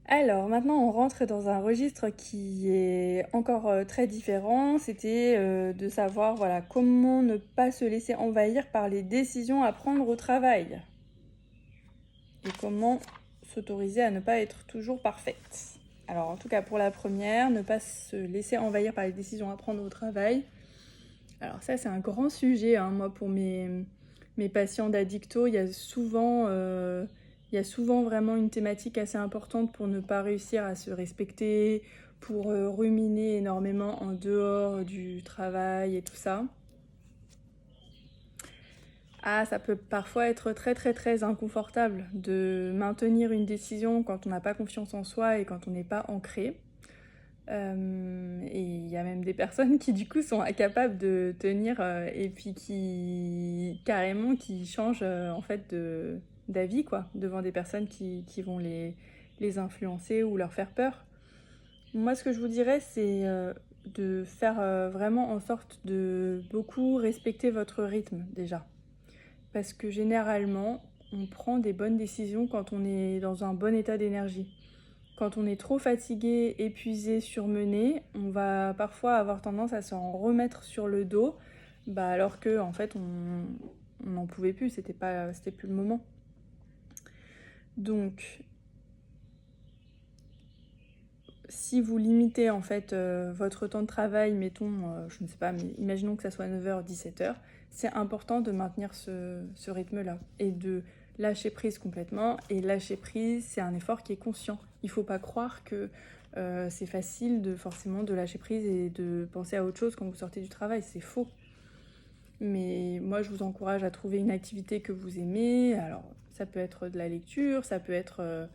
Alors maintenant, on rentre dans un registre qui est encore très différent. C'était de savoir voilà, comment ne pas se laisser envahir par les décisions à prendre au travail. Et comment s'autoriser à ne pas être toujours parfaite. Alors en tout cas pour la première, ne pas se laisser envahir par les décisions à prendre au travail. Alors ça c'est un grand sujet, hein. Moi pour mes patients d'addicto, il y a souvent vraiment une thématique assez importante pour ne pas réussir à se respecter, pour ruminer énormément en dehors du travail et tout ça. Ah, ça peut parfois être très très très inconfortable de maintenir une décision quand on n'a pas confiance en soi et quand on n'est pas ancré. Et il y a même des personnes qui du coup sont incapables de tenir et puis qui carrément qui changent en fait d'avis quoi, devant des personnes qui vont les influencer ou leur faire peur. Moi ce que je vous dirais c'est de faire vraiment en sorte de beaucoup respecter votre rythme déjà. Parce que généralement, on prend des bonnes décisions quand on est dans un bon état d'énergie. Quand on est trop fatigué, épuisé, surmené, on va parfois avoir tendance à s'en remettre sur le dos, alors que en fait on n'en pouvait plus, c'était plus le moment. Donc, si vous limitez en fait votre temps de travail, mettons, je ne sais pas, mais imaginons que ça soit 9h, 17h, c'est important de maintenir ce rythme-là et de lâcher prise complètement. Et lâcher prise, c'est un effort qui est conscient. Il ne faut pas croire que c'est facile forcément de lâcher prise et de penser à autre chose quand vous sortez du travail, c'est faux. Mais moi, je vous encourage à trouver une activité que vous aimez. Alors, ça peut être de la lecture, ça peut être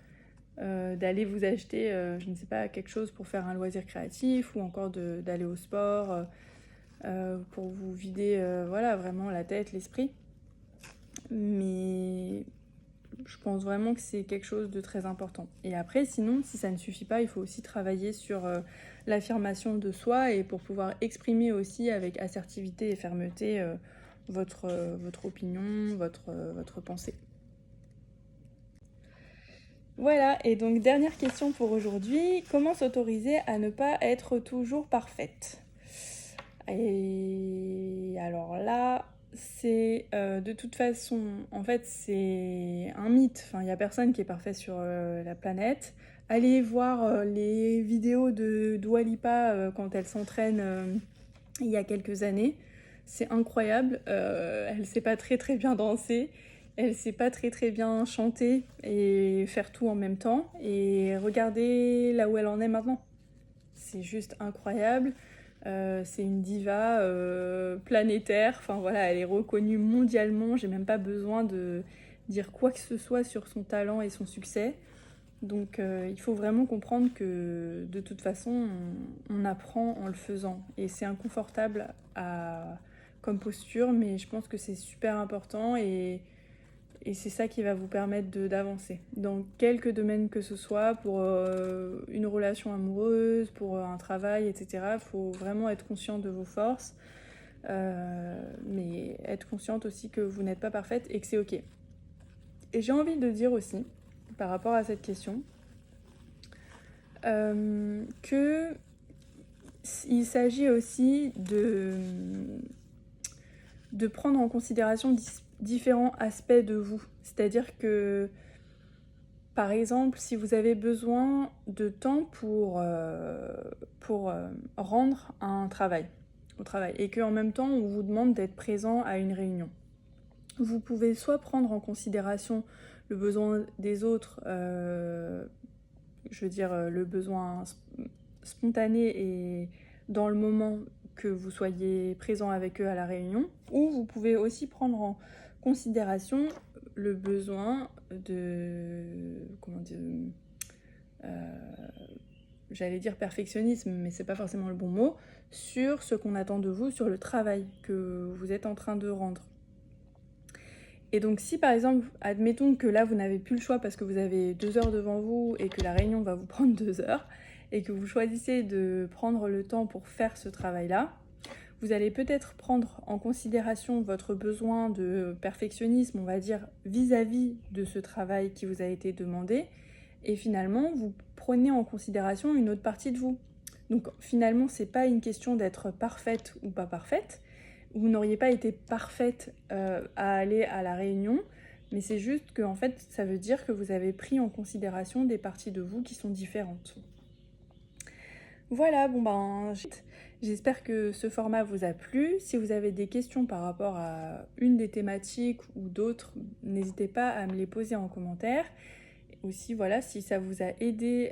d'aller vous acheter, je ne sais pas, quelque chose pour faire un loisir créatif ou encore d'aller au sport pour vous vider voilà, vraiment la tête, l'esprit. Mais je pense vraiment que c'est quelque chose de très important. Et après, sinon, si ça ne suffit pas, il faut aussi travailler sur l'affirmation de soi et pour pouvoir exprimer aussi avec assertivité et fermeté votre opinion, votre pensée. Voilà, et donc dernière question pour aujourd'hui, comment s'autoriser à ne pas être toujours parfaite? Et alors là, c'est de toute façon, en fait, c'est un mythe. Enfin, il n'y a personne qui est parfait sur la planète. Allez voir les vidéos de Dua Lipa quand elle s'entraîne il y a quelques années. C'est incroyable. Elle sait pas très très bien danser. Elle sait pas très très bien chanter et faire tout en même temps. Et regardez là où elle en est maintenant. C'est juste incroyable. C'est une diva planétaire. Enfin voilà, elle est reconnue mondialement. J'ai même pas besoin de dire quoi que ce soit sur son talent et son succès. Donc il faut vraiment comprendre que de toute façon, on apprend en le faisant. Et c'est inconfortable comme posture, mais je pense que c'est super important et c'est ça qui va vous permettre d'avancer. Dans quelques domaines que ce soit, pour une relation amoureuse, pour un travail, etc., il faut vraiment être conscient de vos forces, mais être consciente aussi que vous n'êtes pas parfaite et que c'est ok. Et j'ai envie de dire aussi, par rapport à cette question, que il s'agit aussi de prendre en considération différents aspects de vous. C'est-à-dire que, par exemple, si vous avez besoin de temps pour rendre un travail au travail et qu'en même temps on vous demande d'être présent à une réunion, vous pouvez soit prendre en considération le besoin des autres, je veux dire le besoin spontané et dans le moment que vous soyez présent avec eux à la réunion, ou vous pouvez aussi prendre en considération le besoin comment dire, j'allais dire perfectionnisme, mais c'est pas forcément le bon mot, sur ce qu'on attend de vous, sur le travail que vous êtes en train de rendre. Et donc si par exemple, admettons que là vous n'avez plus le choix parce que vous avez 2 heures devant vous et que la réunion va vous prendre 2 heures, et que vous choisissez de prendre le temps pour faire ce travail-là, vous allez peut-être prendre en considération votre besoin de perfectionnisme, on va dire, vis-à-vis de ce travail qui vous a été demandé, et finalement vous prenez en considération une autre partie de vous. Donc finalement, c'est pas une question d'être parfaite ou pas parfaite. Vous n'auriez pas été parfaite à aller à la réunion, mais c'est juste que en fait, ça veut dire que vous avez pris en considération des parties de vous qui sont différentes. Voilà, bon ben, j'espère que ce format vous a plu. Si vous avez des questions par rapport à une des thématiques ou d'autres, n'hésitez pas à me les poser en commentaire. Aussi, voilà, si ça vous a aidé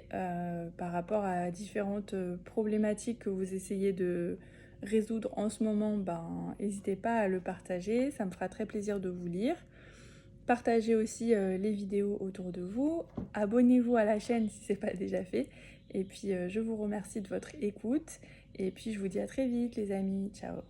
par rapport à différentes problématiques que vous essayez de résoudre en ce moment, ben, n'hésitez pas à le partager, ça me fera très plaisir de vous lire. Partagez aussi les vidéos autour de vous, abonnez-vous à la chaîne si ce n'est pas déjà fait, et puis je vous remercie de votre écoute, et puis je vous dis à très vite les amis, ciao.